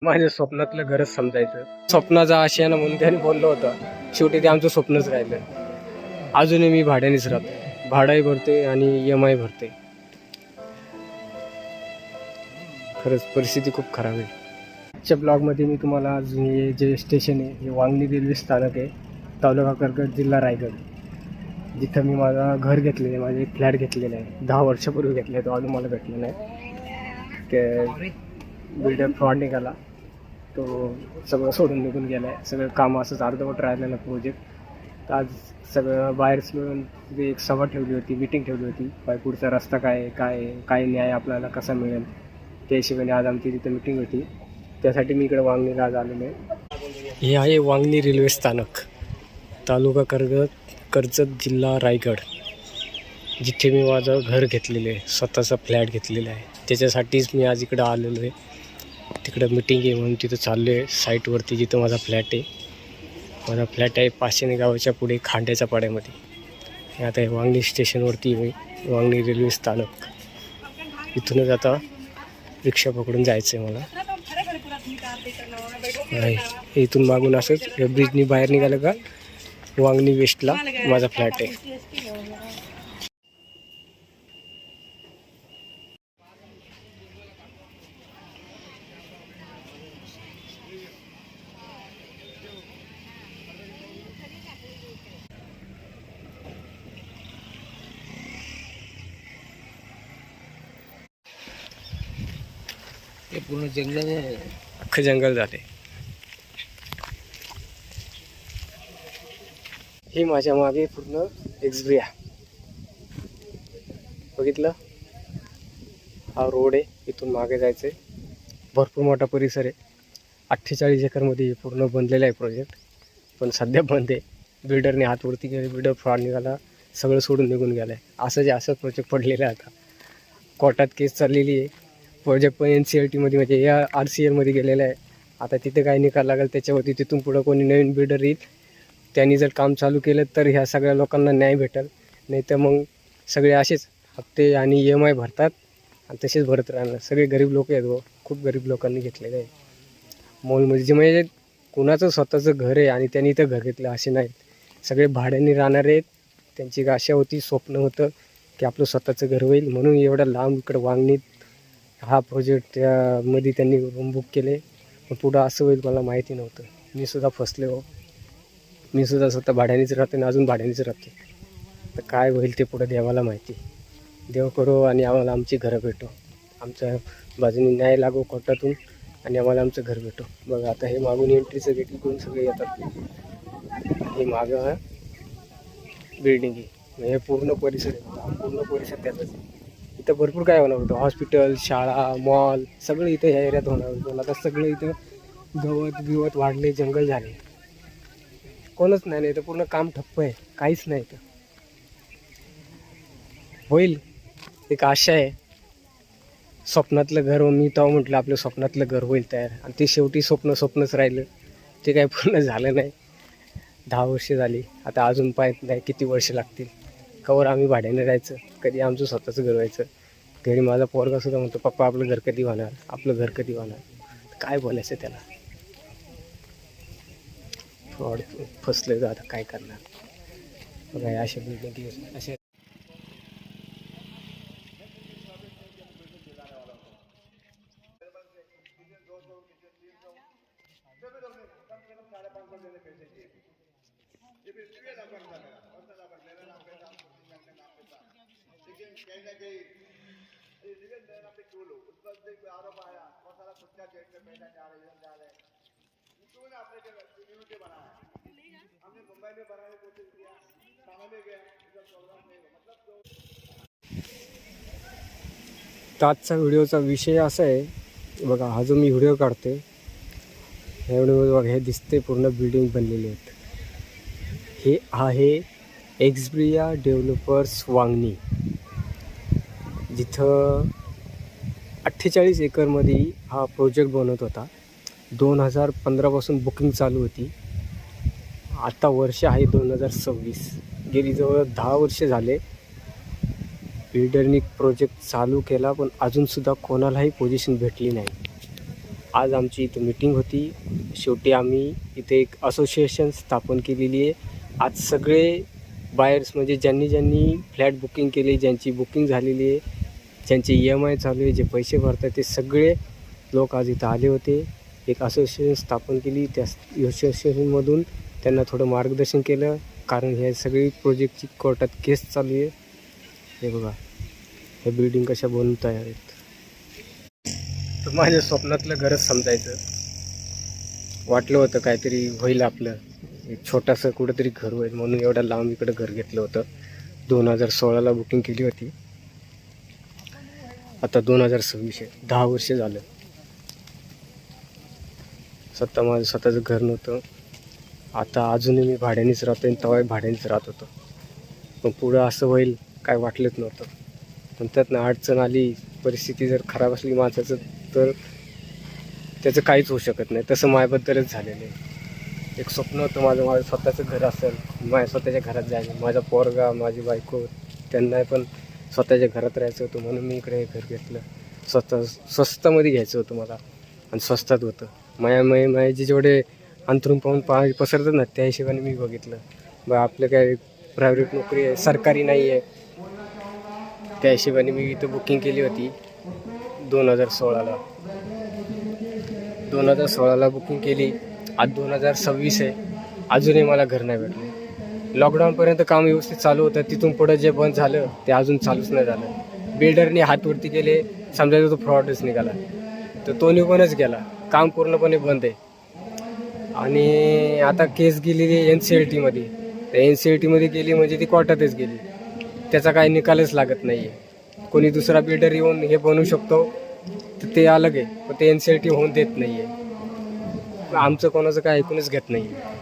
माझ्या स्वप्नातलं घरच समजायचं. स्वप्नाचा आशयानं म्हणून त्याने बोललो होतं. शेवटी ते आमचं स्वप्नच राहिलं. अजूनही मी भाड्यानेच राहतो. भाडाही भरते आणि EMI भरते. खरंच परिस्थिती खूप खराब आहे. आजच्या ब्लॉगमध्ये मी तुम्हाला आज हे जे स्टेशन आहे हे वांगणी रेल्वे स्थानक आहे, तालुका कर्जत, जिल्हा रायगड, जिथं मी माझं घर घेतलेलं आहे. माझे एक फ्लॅट घेतलेला आहे. 10 वर्षापूर्वी घेतला आहे. तो अजून मला भेटला नाही. ते बिल्डर फ्रॉड निघाला. तो सगळं सोडून निघून गेला आहे. सगळं काम असंच अर्धवट राहिलेलं प्रोजेक्ट. आज सगळं बाहेरच मिळून एक सभा ठेवली होती, मीटिंग ठेवली होती. पुढचा रस्ता काय न्याय आपल्याला कसा मिळेल त्या हिशोबाने आज आमची तिथे मीटिंग होती. त्यासाठी मी इकडे वांगणीला आज आलेलो आहे. हे आहे वांगणी रेल्वे स्थानक, तालुका कर्जत, जिल्हा रायगड, जिथे मी माझं घर घेतलेलं आहे, स्वतःचा फ्लॅट घेतलेला आहे. त्याच्यासाठीच मी आज इकडं आलेलो आहे. तिकडं मीटिंग आहे म्हणून तिथं चाललो आहे साईटवरती, जिथं माझा फ्लॅट आहे. माझा फ्लॅट आहे पाचशेने गावाच्या पुढे खांड्याच्या पाड्यामध्ये. हे आता हे वांगणी स्टेशनवरती मी, वांगणी रेल्वे स्थानक. इथूनच आता रिक्षा पकडून जायचं आहे मला. इथून मागून असंच या ब्रिजनी बाहेर निघालं का वांगणी वेस्टला माझा फ्लॅट आहे. हे पूर्ण जंगल आहे, अख्खं जंगल झाले. हे माझ्या मागे पूर्ण एक्सब्रिया बघितलं. हा रोड आहे, इथून मागे जायचं आहे. भरपूर मोठा परिसर आहे. 48 एकरमध्ये पूर्ण बनलेला आहे प्रोजेक्ट, पण सध्या बंद आहे. बिल्डरने हातवरती केले, बिल्डर फ्रॉड निघाला, सगळं सोडून निघून गेलं आहे. असं प्रोजेक्ट पडलेलं आहे. आता कोर्टात केस चाललेली आहे. प्रोजेक्ट पण NCLTमध्ये म्हणजे या RCLमध्ये गेलेलं आहे. आता तिथे काय निकाल लागेल त्याच्यावरती तिथून पुढं कोणी नवीन बिल्डर येईल, त्यांनी जर काम चालू केलं तर ह्या सगळ्या लोकांना न्याय भेटेल. नाही तर मग सगळे असेच हप्ते आणि EMI भरतात आणि तसेच भरत राहणार. सगळे गरीब लोक आहेत. खूप गरीब लोकांनी घेतलेलं आहे. मॉलमध्ये म्हणजे कुणाचं स्वतःचं घर आहे आणि त्यांनी इथं घर घेतलं असे नाहीत. सगळे भाड्याने राहणार आहेत. त्यांची आशा होती, स्वप्न होतं की आपलं स्वतःचं घर होईल, म्हणून एवढं लांब इकडं वांगणीत हा प्रोजेक्ट त्यामध्ये त्यांनी रूम बुक केले. पण पुढं असं होईल मला माहिती नव्हतं. मी सुद्धा फसले हो. मी सुद्धा स्वतः भाड्यानेच राहते आणि अजून भाड्यानेच राहते. तर काय होईल ते पुढं देवाला माहिती. देव करो आणि आम्हाला आमची घरं भेटो, आमच्या बाजूने न्याय लागो कोर्टातून आणि आम्हाला आमचं घर भेटो. बघा आता हे मागून एंट्रीचं गेट करून सगळे येतात. हे मागं हा बिल्डिंग आहे. हे पूर्ण परिसर आहे. पूर्ण परिसर त्याचाच आहे. इथं भरपूर काय होणार होतं. हॉस्पिटल, शाळा, मॉल सगळं इथं ह्या एरियात होणार होतं. आता सगळं इथं गवत वाढले, जंगल झाले, कोणच नाही. इथं पूर्ण काम ठप्प आहे, काहीच नाही. इथं होईल एक आशा आहे. स्वप्नातलं घर, मी तेव्हा म्हटलं आपलं स्वप्नातलं घर होईल तयार, आणि ते शेवटी स्वप्नच राहिलं. ते काही पूर्ण झालं नाही. 10 वर्ष झाली. आता अजून पाहत नाही किती वर्ष लागतील. कवर आम्ही भाड्याने राहायचं, कधी आमचं स्वतःचं घर व्हायचं. घरी माझा पोरगा सुद्धा म्हणतो, पप्पा आपलं घर कधी होणार, आपलं घर कधी होणार. काय बोलायचं त्याला. फ्रॉड फसलं, आता काय करणार. बघा अशा बिल्डिंग असे. तर आजचा व्हिडिओचा विषय असा आहे. बघा हा जो मी व्हिडिओ काढते, ह्या व्हिडिओ बघा हे दिसते पूर्ण बिल्डिंग बनलेली आहेत. हे आहे एक्सब्रिया डेव्हलपर्स वांगणी, जिथं 48 एकरमध्ये हा प्रोजेक्ट बनत होता. 2015पासून बुकिंग चालू होती. आता वर्ष आहे 2026. गेली जवळ 10 वर्ष झाले. बिल्डरनी प्रोजेक्ट चालू केला, पण अजूनसुद्धा कोणालाही पोझिशन भेटली नाही. आज आमची इथं मीटिंग होती. शेवटी आम्ही इथे एक असोसिएशन स्थापन केलेली आहे. आज सगळे बायर्स म्हणजे ज्यांनी फ्लॅट बुकिंग केली, ज्यांची बुकिंग झालेली आहे, ज्यांचे EMI चालू आहे, जे पैसे भरतात, ते सगळे लोक आज इथं आले होते. एक असोसिएशन स्थापन केली. त्या असोसिएशनमधून त्यांना थोडं मार्गदर्शन केलं, कारण हे सगळी प्रोजेक्टची कोर्टात केस चालू आहे. हे बघा, हे बिल्डिंग कशा बनवत आहेत. तर माझ्या स्वप्नातलं घरच समजायचं. वाटलं होतं काहीतरी होईल आपलं, एक छोटंसं कुठंतरी घर होईल म्हणून एवढं लांब इकडं घर घेतलं होतं. 2016ला बुकिंग केली होती. आता 2026 आहे, 10 वर्ष झालं. माझं स्वतःचं घर नव्हतं. आता अजूनही मी भाड्यानेच राहतो आणि तेव्हाही भाड्यानेच राहत होतो. पण पुढं असं होईल काय वाटलंच नव्हतं. पण त्यातनं अडचण आली, परिस्थिती जर खराब असली माणसाचं तर त्याचं काहीच होऊ शकत नाही. तसं माझ्याबद्दलच झालेलं आहे. एक स्वप्न होतं माझं स्वतःचं घर असेल, माझ्या स्वतःच्या घरात जायचं, माझा पोरगा, माझी बायको, त्यांना पण स्वतःच्या घरात राहायचं होतं. म्हणून मी इकडे घर घेतलं. स्वस्तामध्ये घ्यायचं होतं मला, आणि स्वस्तात होतं. माझे जेवढे अंतरून पाहून पसरतात ना, त्या हिशोबाने मी बघितलं. आपलं काय प्रायव्हेट नोकरी आहे, सरकारी नाही आहे. त्या हिशोबाने मी इथं बुकिंग केली होती 2016ला. 2016ला बुकिंग केली. आज 2026 आहे, अजूनही मला घर नाही भेटलं. लॉकडाऊनपर्यंत काम व्यवस्थित चालू होतं. तिथून पुढं जे बंद झालं ते अजून चालूच नाही झालं. बिल्डरने हातवरती केले, समजायचं तो फ्रॉडच निघाला. तर तो निघूनच गेला. काम पूर्णपणे बंद आहे. आणि आता केस गेलेली आहे NCLTमध्ये. तर NCLTमध्ये गेली म्हणजे ती कोर्टातच गेली. त्याचा काही निकालच लागत नाही आहे. कोणी दुसरा बिल्डर येऊन हे बनवू शकतो, तर ते अलग आहे, पण ते NCLT होऊन देत नाही आहे. आमचं कोणाचं काय ऐकूनच घेत नाही आहे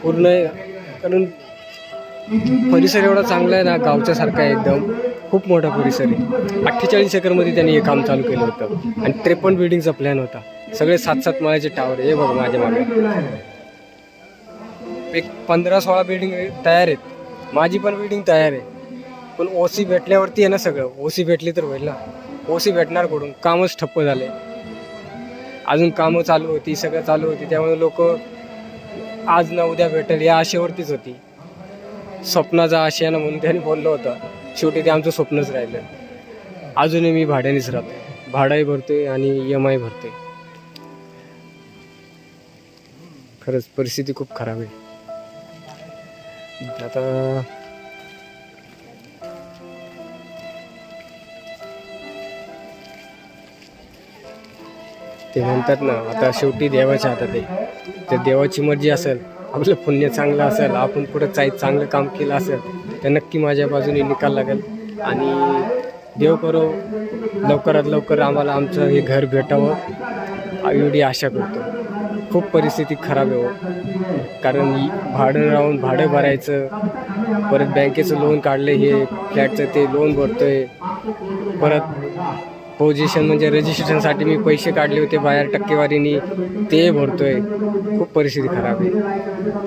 पूर्ण. कारण परिसर एवढा चांगला आहे ना, गावच्यासारखा आहे एकदम. खूप मोठा परिसर आहे. 48 एकरमध्ये त्यांनी हे काम चालू केलं होतं. आणि 53 बिल्डिंगचा प्लॅन होता. सगळे 7-7 माळ्याचे टावर. हे बघ माझ्या मागे एक 15-16 बिल्डिंग तयार आहेत. माझी पण बिल्डिंग तयार आहे. पण OC भेटल्यावरती आहे ना, सगळं OC भेटली तर होईल ना. OC भेटणार कुठून? कामच ठप्प झाले. अजून कामं चालू होती, सगळं चालू होती. त्यामुळे लोक आज ना उद्या भेटेल या आशेवरतीच होती. स्वप्नाचा आशयानं म्हणून त्यांनी बोललं होतं. शेवटी ते आमचं स्वप्नच राहिलं. अजूनही मी भाड्यानेच राहतो. भाडाही भरतोय आणि EMI भरतोय. खरंच परिस्थिती खूप खराब आहे. आता ते म्हणतात ना, आता शेवटी देवाच्या हातात आहे. जर देवाची मर्जी असेल, आपलं पुण्य चांगलं असेल, आपण पुढं चांगलं काम केलं असेल, तर नक्की माझ्या बाजूने निकाल लागेल. आणि देव करो लवकरात लवकर आम्हाला आमचं हे घर भेटावं एवढी आशा करतो. खूप परिस्थिती खराब आहे हो. कारण भाडं राहून भाडं भरायचं, परत बँकेचं लोन काढलं, हे फ्लॅटचं ते लोन भरतोय, परत पोझिशन म्हणजे रजिस्ट्रेशनसाठी मी पैसे काढले होते बाहेर टक्केवारीने, ते भरतोय. खूप परिस्थिती खराब आहे.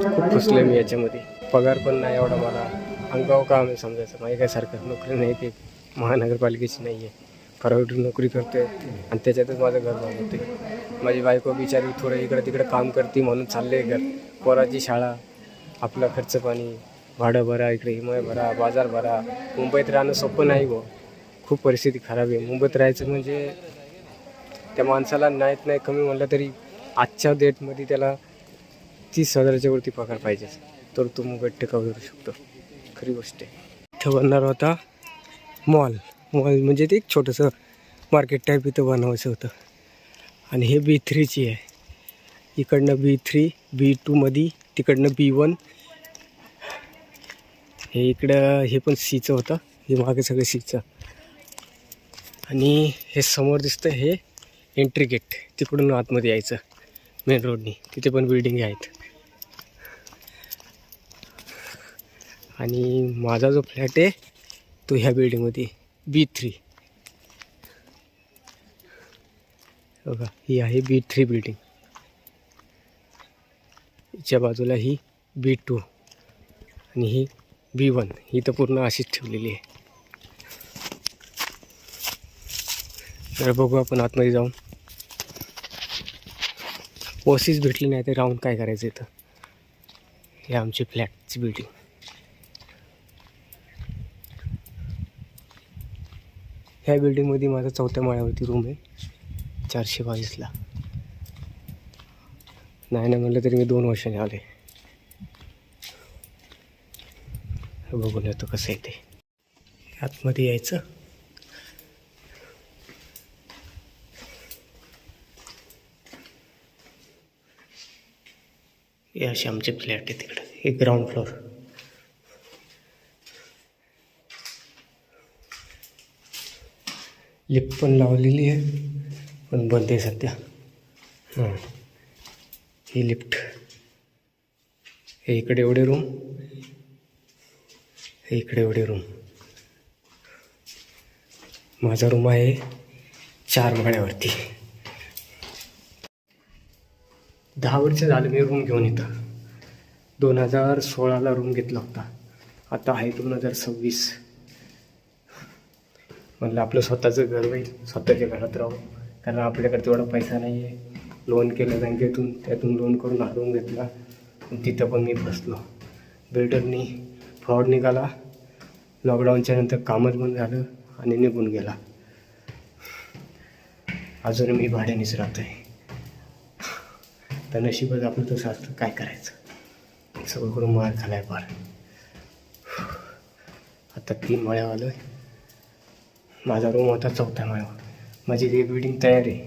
खूप फसलो मी याच्यामध्ये. पगार पण नाही एवढा मला. अंगाव काम आहे समजायचं. माझी काय सरकारी नोकरी नाही, ते महानगरपालिकेची नाही आहे. प्रायव्हेट नोकरी करतोय आणि त्याच्यातच माझं घर भागवते. माझी बायको बिचारी थोडं इकडं तिकडं काम करते म्हणून चालले घर. पोराची शाळा, आपला खर्च पाणी, भाडं भरा, इकडे EMI भरा, बाजार भरा. मुंबईत राहणं सोपं नाही गो. खूप परिस्थिती खराब आहे. मुंबईत राहायचं म्हणजे त्या माणसाला नाही कमी म्हणलं तरी आजच्या डेटमध्ये त्याला 30,000च्या वरती पगार पाहिजे, तर तो मुंबईत टिकाऊ करू शकतो. खरी गोष्ट आहे. इथं बनणार होता मॉल म्हणजे ते एक छोटंसं मार्केट टाईप इथं बनवायचं होतं. आणि हे B3ची आहे. इकडनं B3, B2मध्ये, तिकडनं B1. हे इकडं हे पण Cचं होतं. हे मागे सगळं Cचं. आणि हे समोर दिसतं हे एंट्री गेट. तिकडून आतमध्ये यायचं मेन रोडनी. तिथे पण बिल्डिंग आहेत. आणि माझा जो फ्लॅट आहे तो ह्या बिल्डिंगमध्ये B3. बघा, ही आहे B3 बिल्डिंग. हिच्या बाजूला ही B2 आणि ही B1. ही तर पूर्ण अशीच ठेवलेली आहे. तर बघू आपण आतमध्ये जाऊन. ओसीच भेटली नाही तर राहून काय करायचं इथं. हे आमची फ्लॅटची बिल्डिंग. ह्या बिल्डिंगमध्ये माझा 4थ्या माळ्यावरती रूम आहे, 422ला. नाही म्हणलं तरी मी 2 वर्षांनी आले. बघून येतो कसं आहे ते. आतमध्ये यायचं. हे असे आमचे फ्लॅट आहे तिकडे. हे ग्राउंड फ्लोअर. लिफ्ट पण लावलेली आहे पण बंद आहे सध्या. ही लिफ्ट. हे इकडे एवढे रूम, हे इकडे एवढे रूम. माझा रूम आहे 4 माळ्यावरती. 10 वर्ष झालं मी रूम घेऊन इथं. 2016ला रूम घेतला होता. आता आहे 2026. म्हणलं आपलं स्वतःचं घर होईल, स्वतःच्या घरात राहू. कारण आपल्याकडे तेवढा पैसा नाही आहे. लोन केलं बँकेतून, त्यातून लोन करून हा रूम घेतला. तिथं पण मी फसलो. बिल्डरनी फ्रॉड निघाला. लॉकडाऊनच्या नंतर कामच बंद झालं आणि निघून गेला. अजून मी भाड्यानेच राहत आहे. तर नशीबच आपलं तसं असतं, काय करायचं. सगळीकडून मार खालाय फार. आता 3 माळ्यावर आलो आहे. माझा रूम होता 4थ्या माळ्यावर. माझी एक बिल्डिंग तयार आहे,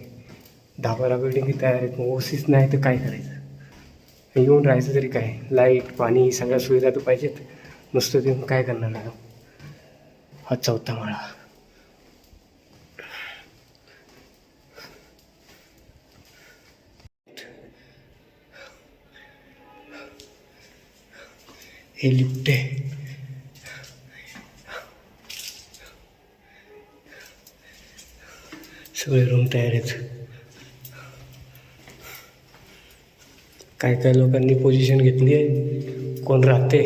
10-12 बिल्डिंगी तयार आहेत. मग ओसीच नाही तर काय करायचं. येऊन राहायचं तरी काय. लाईट पाणी सगळ्या सुविधा तर पाहिजेत. नुसतं ते काय करणार मॅडम. हा 4था माळा. हे लिफ्ट आहे. सगळे रूम तयार आहेत. काय काय लोकांनी पोझिशन घेतली आहे. कोण राहते,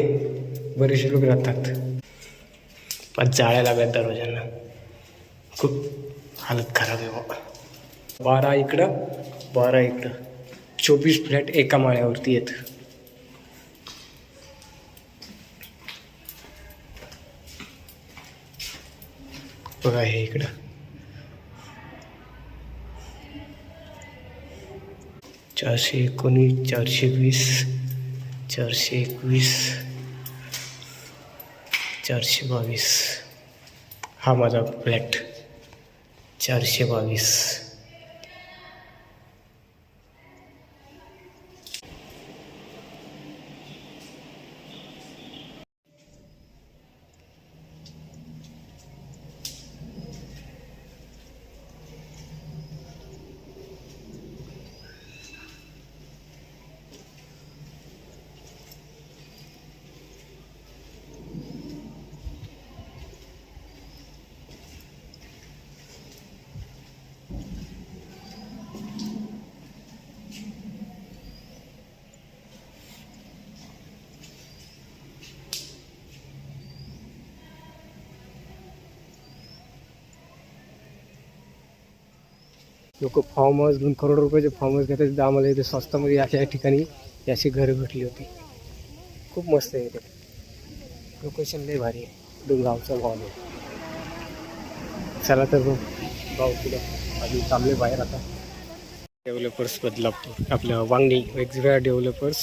बरेचसे लोक राहतात. पण जाळ्या लागतात दरवाजांना. खूप हालत खराब आहे बाबा. 12 इकडं 12 इकडं, 24 फ्लॅट एका माळ्यावरती आहेत. बघा हे इकडं 419, 420, 421, 422. हा माझा फ्लॅट 422. लोक फार्म हाऊस 2 करोड रुपयाचे फार्म हाऊस घेतात. तिथं आम्हाला इथे स्वस्तामध्ये अशा ठिकाणी अशी घरं भेटली होती. खूप मस्त आहे इथे. लोकेशन लय भारी आहे. गावचा भाव आहे. चला तर मग भाऊ तुला अजून चांगले बाहेर. आता डेव्हलपर्स बदलापूर, आपल्या वांगणी, वेगवेगळ्या डेव्हलपर्स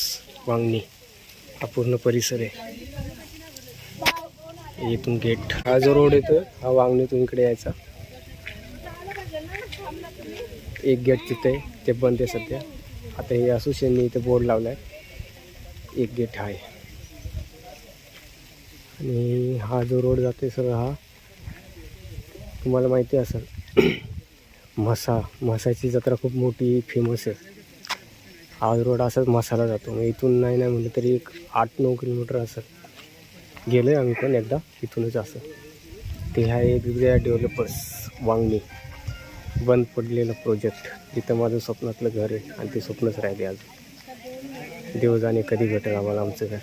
वांगणी. हा पूर्ण परिसर आहे. इथून गेट. हा जो रोड येतो हा वांगणीतून इकडे यायचा. एक गेट तिथे आहे, ते बंद आहे सध्या. आता हे असोसिएशनने इथे बोर्ड लावला आहे. एक गेट आहे. आणि हा जो रोड जाते सर, हा तुम्हाला माहिती असेल म्हसाची जत्रा खूप मोठी फेमस आहे. हा रोड असाच म्हसाला जातो. मग इथून नाही म्हणलं तरी एक 8-9 किलोमीटर असेल. गेलो आहे आम्ही पण एकदा इथूनच. असं ते आहे वेगवेगळ्या डेव्हलपर्स वांगणी. बंद पडलेलं प्रोजेक्ट. तिथं माझं स्वप्नातलं घर आहे आणि ते स्वप्नच राहिले. अजून देव जाणे कधी भेटेल आम्हाला आमचं घर.